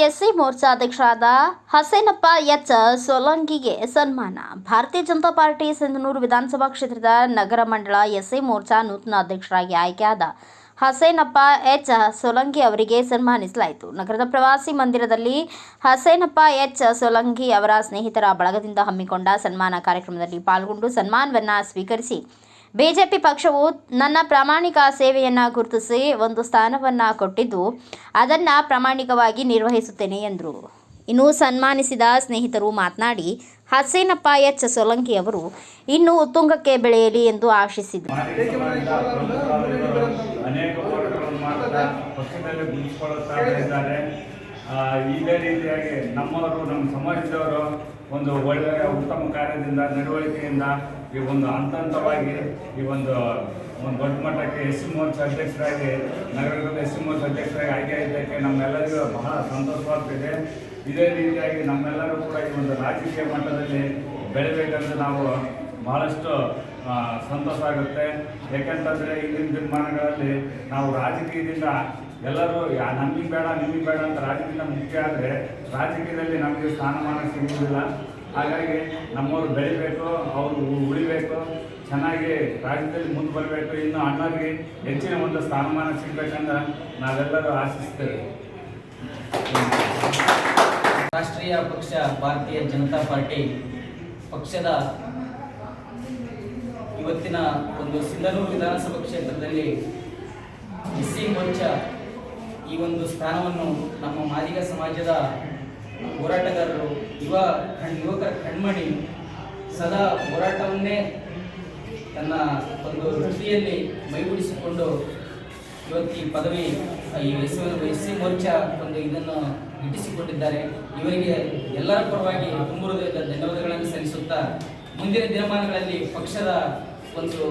SC Morcha ಅಧ್ಯಕ್ಷರಾದ ಹಸೇನಪ್ಪ H ಸೋಲಂಕಿಗೆ ಸನ್ಮಾನ. ಭಾರತೀಯ ಜನತಾ ಪಾರ್ಟಿ ಸಿಂಧನೂರು ವಿಧಾನಸಭಾ ಕ್ಷೇತ್ರದ ನಗರ ಮಂಡಲ ಎಸ್ಸಿ ಮೋರ್ಚಾ ನೂತನ ಅಧ್ಯಕ್ಷರಾಗಿ ಆಯ್ಕೆಯಾದ ಹಸೇನಪ್ಪ ಎಚ್ ಸೋಲಂಕಿ ಅವರಿಗೆ ಸನ್ಮಾನಿಸಲಾಯಿತು. ನಗರದ ಪ್ರವಾಸಿ ಮಂದಿರದಲ್ಲಿ ಹಸೇನಪ್ಪ ಎಚ್ ಸೋಲಂಕಿ ಅವರ ಸ್ನೇಹಿತರ ಬಳಗದಿಂದ ಹಮ್ಮಿಕೊಂಡ ಸನ್ಮಾನ ಕಾರ್ಯಕ್ರಮದಲ್ಲಿ ಪಾಲ್ಗೊಂಡು ಸನ್ಮಾನವನ್ನು ಸ್ವೀಕರಿಸಿ, ಬಿಜೆಪಿ ಪಕ್ಷವು ನನ್ನ ಪ್ರಾಮಾಣಿಕ ಸೇವೆಯನ್ನು ಗುರುತಿಸಿ ಒಂದು ಸ್ಥಾನವನ್ನು ಕೊಟ್ಟಿದ್ದು, ಅದನ್ನು ಪ್ರಾಮಾಣಿಕವಾಗಿ ನಿರ್ವಹಿಸುತ್ತೇನೆ ಎಂದರು. ಇನ್ನು ಸನ್ಮಾನಿಸಿದ ಸ್ನೇಹಿತರು ಮಾತನಾಡಿ, ಹಸೇನಪ್ಪ ಎಚ್ ಸೋಲಂಕಿ ಅವರು ಇನ್ನೂ ಉತ್ತುಂಗಕ್ಕೆ ಬೆಳೆಯಲಿ ಎಂದು ಆಶಿಸಿದರು. ಇದೇ ರೀತಿಯಾಗಿ ನಮ್ಮವರು, ನಮ್ಮ ಸಮಾಜದವರು ಒಂದು ಒಳ್ಳೆಯ ಉತ್ತಮ ಕಾರ್ಯದಿಂದ, ನಡವಳಿಕೆಯಿಂದ ಈ ಒಂದು ಹಂತವಾಗಿ ಈ ಒಂದು ದೊಡ್ಡ ಮಟ್ಟಕ್ಕೆ ಎಸ್ಸಿ ಮೋರ್ಚಾ ಅಧ್ಯಕ್ಷರಾಗಿ, ನಗರದ ಎಸ್ಸಿ ಮೋರ್ಚಾ ಅಧ್ಯಕ್ಷರಾಗಿ ಆಯ್ಕೆ ಆಗಿದ್ದಕ್ಕೆ ನಮ್ಮೆಲ್ಲರಿಗೂ ಬಹಳ ಸಂತೋಷವಾಗ್ತಿದೆ. ಇದೇ ರೀತಿಯಾಗಿ ನಮ್ಮೆಲ್ಲರೂ ಕೂಡ ಈ ಒಂದು ರಾಜಕೀಯ ಮಟ್ಟದಲ್ಲಿ ಬೆಳಿಬೇಕಂದ್ರೆ ನಾವು ಬಹಳಷ್ಟು ಸಂತೋಷ ಆಗುತ್ತೆ. ಯಾಕೆಂತಂದರೆ ಈಗಿನ ದಿನಮಾನಗಳಲ್ಲಿ ನಾವು ರಾಜಕೀಯದಿಂದ ಎಲ್ಲರೂ ನಮಗೆ ಬೇಡ ನಿಮಗೆ ಬೇಡ ಅಂತ ರಾಜಕೀಯ ಮುಖ್ಯ ಆದರೆ ರಾಜಕೀಯದಲ್ಲಿ ನಮಗೆ ಸ್ಥಾನಮಾನ ಸಿಗುವುದಿಲ್ಲ. ಹಾಗಾಗಿ ನಮ್ಮವರು ಬೆಳಿಬೇಕು, ಅವರು ಉಳಿಬೇಕು, ಚೆನ್ನಾಗಿ ರಾಜ್ಯದಲ್ಲಿ ಮುಂದೆ ಬರಬೇಕು, ಇನ್ನು ಅಣ್ಣರಿಗೆ ಹೆಚ್ಚಿನ ಒಂದು ಸ್ಥಾನಮಾನ ಸಿಗಬೇಕಂತ ನಾವೆಲ್ಲರೂ ಆಶಿಸ್ತೇವೆ. ರಾಷ್ಟ್ರೀಯ ಪಕ್ಷ ಭಾರತೀಯ ಜನತಾ ಪಾರ್ಟಿ ಪಕ್ಷದ ಇವತ್ತಿನ ಒಂದು ಸಿಂಧನೂರು ವಿಧಾನಸಭಾ ಕ್ಷೇತ್ರದಲ್ಲಿ ಎಸ್ಸಿ ಮೋರ್ಚಾ ಈ ಒಂದು ಸ್ಥಾನವನ್ನು ನಮ್ಮ ಮಾದಿಗ ಸಮಾಜದ ಹೋರಾಟಗಾರರು, ಯುವಕರ ಕಣ್ಮಣಿ ಸದಾ ಹೋರಾಟವನ್ನೇ ತನ್ನ ಒಂದು ವೃತ್ತಿಯಲ್ಲಿ ಮೈಗೂಡಿಸಿಕೊಂಡು ಇವತ್ತು ಈ ಪದವಿ, ಈ ಎಸ್ಸಿ ಮೋರ್ಚಾ ಒಂದು ಇದನ್ನು ಗಿಟ್ಟಿಸಿಕೊಂಡಿದ್ದಾರೆ. ಇವರಿಗೆ ಎಲ್ಲರ ಪರವಾಗಿ ತುಂಬ ಹೃದಯದ ಧನ್ಯವಾದಗಳನ್ನು ಸಲ್ಲಿಸುತ್ತಾ, ಮುಂದಿನ ದಿನಮಾನಗಳಲ್ಲಿ ಪಕ್ಷದ ಒಂದು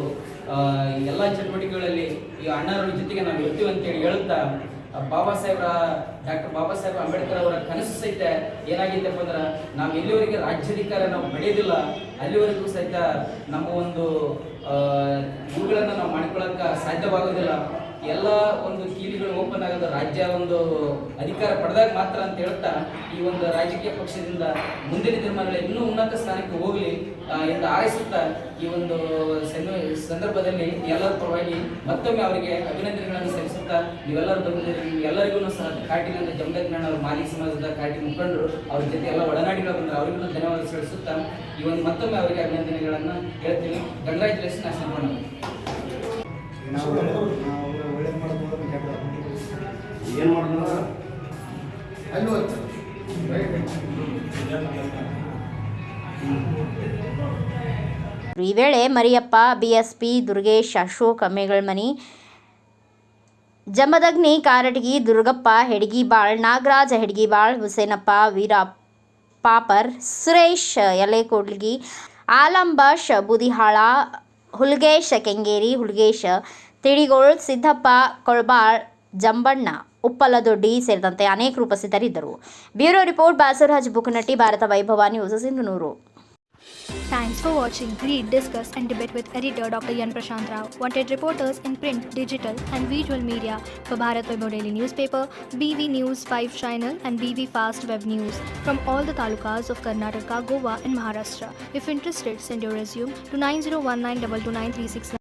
ಎಲ್ಲ ಚಟುವಟಿಕೆಗಳಲ್ಲಿ ಈ ಅಣ್ಣರ ಜೊತೆಗೆ ನಾವು ಇರ್ತೀವಿ ಅಂತೇಳಿ ಹೇಳುತ್ತಾ, ಡಾಕ್ಟರ್ ಬಾಬಾ ಸಾಹೇಬ್ ಅಂಬೇಡ್ಕರ್ ಅವರ ಕನಸು ಸಹಿತ ಏನಾಗಿದ್ದಪ್ಪ ಅಂದ್ರೆ, ನಾವು ಎಲ್ಲಿವರೆಗೆ ರಾಜ್ಯಾಧಿಕಾರ ನಾವು ಪಡೆಯೋದಿಲ್ಲ ಅಲ್ಲಿವರೆಗೂ ಸಹಿತ ನಮ್ಮ ಒಂದು ಇವುಗಳನ್ನು ನಾವು ಮಾಡಿಕೊಳ್ಳೋಕೆ ಸಾಧ್ಯವಾಗೋದಿಲ್ಲ. ಎಲ್ಲ ಒಂದು ಕೀಲಿಗಳು ಓಪನ್ ಆಗೋದು ರಾಜ್ಯ ಒಂದು ಅಧಿಕಾರ ಪಡೆದಾಗ ಮಾತ್ರ ಅಂತ ಹೇಳ್ತಾ, ಈ ಒಂದು ರಾಜಕೀಯ ಪಕ್ಷದಿಂದ ಮುಂದಿನ ದಿನಮಾನಗಳಲ್ಲಿ ಇನ್ನೂ ಉನ್ನತ ಸ್ಥಾನಕ್ಕೆ ಹೋಗಲಿ ಎಂದು ಆರೈಸುತ್ತಾ, ಈ ಒಂದು ಸಂದರ್ಭದಲ್ಲಿ ಎಲ್ಲರ ಪರವಾಗಿ ಮತ್ತೊಮ್ಮೆ ಅವರಿಗೆ ಅಭಿನಂದನೆಗಳನ್ನು ಸಲ್ಲಿಸುತ್ತಾ, ನೀವೆಲ್ಲರೂ ಬಂದಿದ್ದೀರಿ, ಎಲ್ಲರಿಗೂ ಸಹ ಕಾಟಿನಿಂದ ಜಮದಗ್ನಣ್ಣ ಅವರು ಮಾಲಿಕ ಸಮಾಜದ ಕಾಟಿ ಮುಖಂಡರು, ಅವ್ರ ಜೊತೆ ಎಲ್ಲ ಒಡನಾಡಿಗಳು ಬಂದರೆ ಅವರಿಗೂ ಧನ್ಯವಾದ ಸಲ್ಲಿಸುತ್ತಾ, ಈ ಒಂದು ಮತ್ತೊಮ್ಮೆ ಅವರಿಗೆ ಅಭಿನಂದನೆಗಳನ್ನು ಹೇಳ್ತೀನಿ. ಕಂಗ್ರ್ಯಾಚುಲೇಷನ್ ಆಶೀರ್ವಾದ. ಏನು ಮಾಡಿದ್ರೆ ಈ ವೇಳೆ ಮರಿಯಪ್ಪ, ಬಿಎಸ್ಪಿ, ದುರ್ಗೇಶ್, ಅಶೋಕ್ ಮೇಗಳಮನಿ, ಜಮದಗ್ನಿ ಕಾರಟಗಿ, ದುರ್ಗಪ್ಪ ಹೆಡ್ಗಿಬಾಳ್, ನಾಗರಾಜ್ ಹೆಡ್ಗಿಬಾಳ್, ಹುಸೇನಪ್ಪ ವೀರಪಾಪರ್, ಸುರೇಶ್ ಯಲೆಕೋಡ್ಲಗಿ, ಆಲಂಬಾಷ್ ಬೂದಿಹಾಳ, ಹುಲ್ಗೇಶ್ ಕೆಂಗೇರಿ, ಹುಲ್ಗೇಶ್ ತಿಡಿಗೋಳ್, ಸಿದ್ದಪ್ಪ ಕೊಳ್ಬಾಳ್, ಜಂಬಣ್ಣ ಉಪ್ಪಲದೊಡ್ಡಿ ಸೇರಿದಂತೆ ಅನೇಕರು ಉಪಸ್ಥಿತರಿದ್ದರು. ಬ್ಯೂರೋ ರಿಪೋರ್ಟ್, ಬಾಸವರಾಜ್ ಬುಕನಟ್ಟಿ, ಭಾರತ ವೈಭವ news, Sindhanur. Thanks for watching. Read, discuss and debate with editor Dr. Yan Prashant Rao. Wanted reporters in print, digital and visual media for Bharat Vaibhav Daily Newspaper, BV News 5 Channel and BV Fast Web News from all the talukas of Karnataka, Goa and Maharashtra. If interested, send your resume to 9019229369.